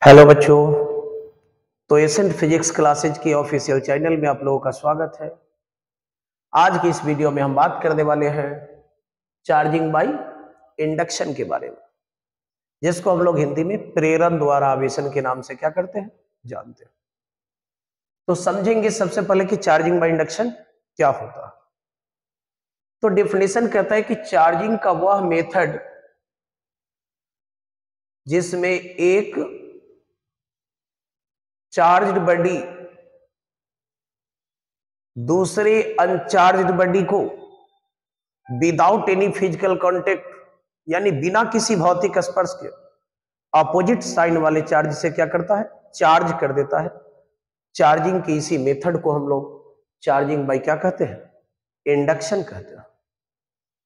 Hello बच्चों। तो accent physics classes की ऑफिशियल चैनल में आप लोगों का स्वागत है। आज की इस वीडियो में हम बात करने वाले हैं चार्जिंग बाय इंडक्शन के बारे में, जिसको हम लोग हिंदी में प्रेरण द्वारा आवेशन के नाम से क्या करते हैं, जानते हैं। तो समझेंगे सबसे पहले कि चार्जिंग बाय इंडक्शन क्या होता है। तो डेफिनेशन कहता है कि चार्जिंग का वह मेथड जिसमें एक चार्ज्ड बॉडी दूसरे अनचार्ज्ड बॉडी को विदाउट एनी फिजिकल कांटेक्ट यानी बिना किसी भौतिक स्पर्श के अपोजिट साइन वाले चार्ज से क्या करता है, चार्ज कर देता है। चार्जिंग के इसी मेथड को हम लोग चार्जिंग बाय क्या कहते हैं, इंडक्शन कहते हैं।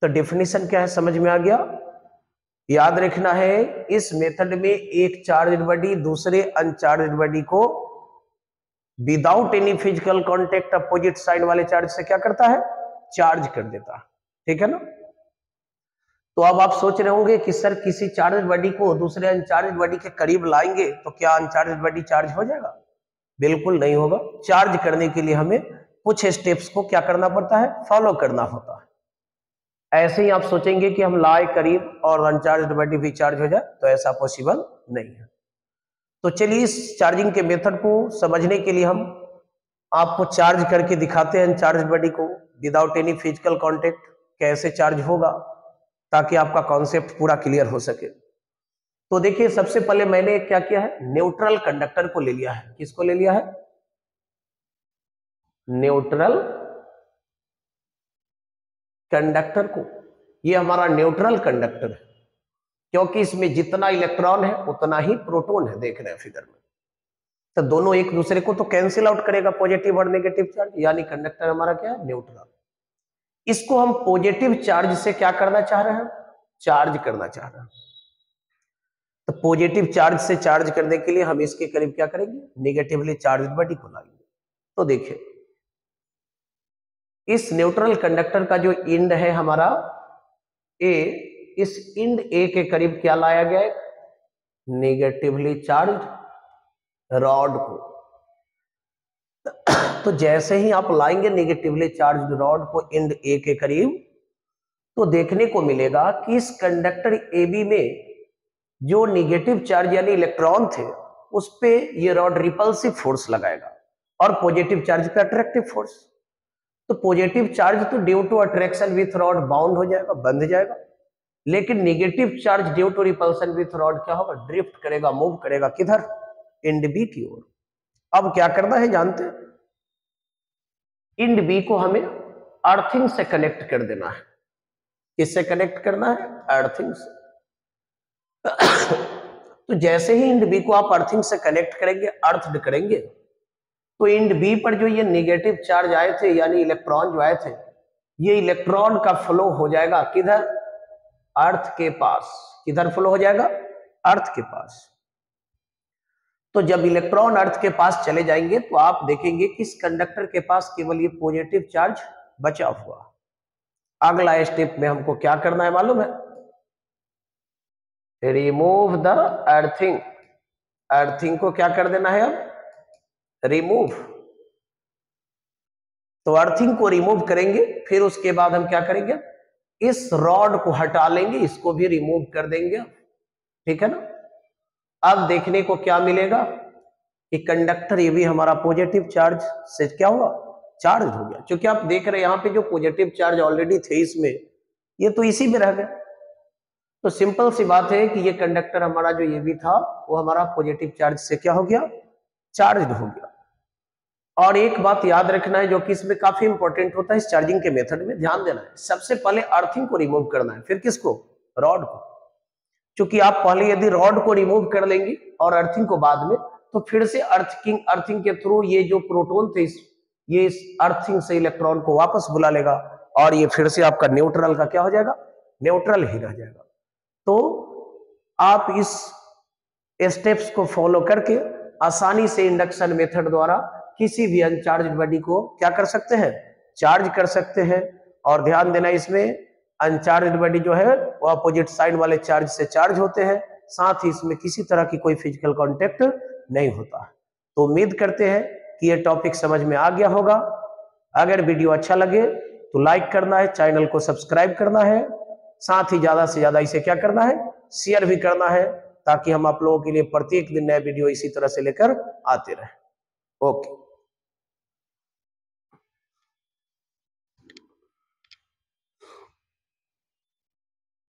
तो डेफिनेशन क्या है, समझ में आ गया। याद रखना है, इस मेथड में एक चार्ज्ड बॉडी दूसरे अनचार्ज्ड बॉडी को without any physical contact opposite sign वाले चार्ज से क्या करता है, चार्ज कर देता है। ठीक है ना। तो अब आप सोच रहे होंगे कि सर किसी चार्ज बॉडी को दूसरे अनचार्ज बॉडी के करीब लाएंगे तो क्या अनचार्ज बॉडी चार्ज हो जाएगा? बिल्कुल नहीं होगा। चार्ज करने के लिए हमें कुछ स्टेप्स को क्या करना पड़ता है, फॉलो करना होता है। ऐसे ही आप सोचेंगे कि हम लाए करीब और अनचार्ज बॉडी भी चार्ज हो जाए, तो ऐसा पॉसिबल नहीं है। तो चलिए इस चार्जिंग के मेथड को समझने के लिए हम आपको चार्ज करके दिखाते हैं अनचार्ज बॉडी को विदाउट एनी फिजिकल कांटेक्ट कैसे चार्ज होगा, ताकि आपका कॉन्सेप्ट पूरा क्लियर हो सके। तो देखिए, सबसे पहले मैंने क्या किया है, न्यूट्रल कंडक्टर को ले लिया है। किसको ले लिया है? न्यूट्रल कंडक्टर को। ये हमारा न्यूट्रल कंडक्टर है, क्योंकि इसमें जितना इलेक्ट्रॉन है उतना ही प्रोटॉन है। देख रहे हैं फिगर में, तो दोनों एक दूसरे को तो कैंसिल आउट करेगा, पॉजिटिव और नेगेटिव चार्ज, यानी कंडक्टर हमारा क्या है, न्यूट्रल। इसको हम पॉजिटिव चार्ज से क्या करना चाह रहे हैं, चार्ज करना चाह रहे हैं। तो पॉजिटिव चार्ज से चार्ज करने के लिए हम इसके करीब क्या करेंगे, नेगेटिवली चार्ज बॉडी को लाएंगे। तो देखिए, इस न्यूट्रल कंडक्टर का जो इंड है हमारा ए, इस इंड ए के करीब क्या लाया गया है, नेगेटिवली चार्ज रॉड को। तो जैसे ही आप लाएंगे नेगेटिवली चार्ज रॉड को इंड ए के करीब, तो देखने को मिलेगा कि इस कंडक्टर ए बी में जो नेगेटिव चार्ज यानी इलेक्ट्रॉन थे उस पे ये रॉड रिपल्सिव फोर्स लगाएगा और पॉजिटिव चार्ज पे अट्रैक्टिव फोर्स। तो पॉजिटिव चार्ज तो due to attraction with rod bound हो जाएगा, बंध जाएगा, लेकिन negative charge due to repulsion with rod क्या होगा, ड्रिफ्ट करेगा, मूव करेगा, किधर, इंड बी की ओर। अब क्या करना है जानते हैं, इंड बी को हमें अर्थिंग से कनेक्ट कर देना है। किससे कनेक्ट करना है, अर्थिंग से। तो जैसे ही इंड बी को आप अर्थिंग से कनेक्ट करेंगे, अर्थड करेंगे, तो इंड बी पर जो ये नेगेटिव चार्ज आए थे यानी इलेक्ट्रॉन जो आए थे, ये इलेक्ट्रॉन का फ्लो हो जाएगा किधर, अर्थ के पास। किधर फ्लो हो जाएगा, अर्थ के पास। तो जब इलेक्ट्रॉन अर्थ के पास चले जाएंगे तो आप देखेंगे कि इस कंडक्टर के पास केवल ये पॉजिटिव चार्ज बचा हुआ। अगला स्टेप में हमको क्या करना है मालूम है, रिमूव द अर्थिंग। अर्थिंग को क्या कर देना है, अब रिमूव। तो अर्थिंग को रिमूव करेंगे, फिर उसके बाद हम क्या करेंगे, इस रॉड को हटा लेंगे, इसको भी रिमूव कर देंगे। ठीक है ना। अब देखने को क्या मिलेगा कि कंडक्टर ये भी हमारा पॉजिटिव चार्ज से क्या हुआ, चार्ज हो गया। क्योंकि आप देख रहे हैं यहाँ पे जो पॉजिटिव चार्ज ऑलरेडी थे इसमें, ये तो इसी में रह गए। तो सिंपल सी बात है कि ये कंडक्टर हमारा जो ये भी था वो हमारा पॉजिटिव चार्ज से क्या हो गया, चार्ज हो गया। और एक बात याद रखना है जो कि इसमें काफी इंपॉर्टेंट होता है, इस चार्जिंग के मेथड में ध्यान देना है। सबसे पहले अर्थिंग को रिमूव करना है, फिर किसको, रॉड को। क्योंकि आप पहले यदि रॉड को रिमूव कर लेंगे और अर्थिंग को बाद में, तो फिर से अर्थिंग के थ्रू ये जो प्रोटॉन थे ये इस अर्थिंग से इलेक्ट्रॉन को वापस बुला लेगा और ये फिर से आपका न्यूट्रल का क्या हो जाएगा, न्यूट्रल ही रह जाएगा। तो आप इस स्टेप्स को फॉलो करके आसानी से इंडक्शन मेथड द्वारा किसी भी अनचार्ज बॉडी को क्या कर सकते हैं, चार्ज कर सकते हैं। और ध्यान देना, इसमें अनचार्ज बॉडी जो है वो अपोजिट साइड वाले चार्ज से चार्ज होते हैं, साथ ही इसमें किसी तरह की कोई फिजिकल कांटेक्ट नहीं होता है। तो उम्मीद करते हैं कि ये टॉपिक समझ में आ गया होगा। अगर वीडियो अच्छा लगे तो लाइक करना है, चैनल को सब्सक्राइब करना है, साथ ही ज्यादा से ज्यादा इसे क्या करना है, शेयर भी करना है, ताकि हम आप लोगों के लिए प्रत्येक दिन नया वीडियो इसी तरह से लेकर आते रहें। ओके।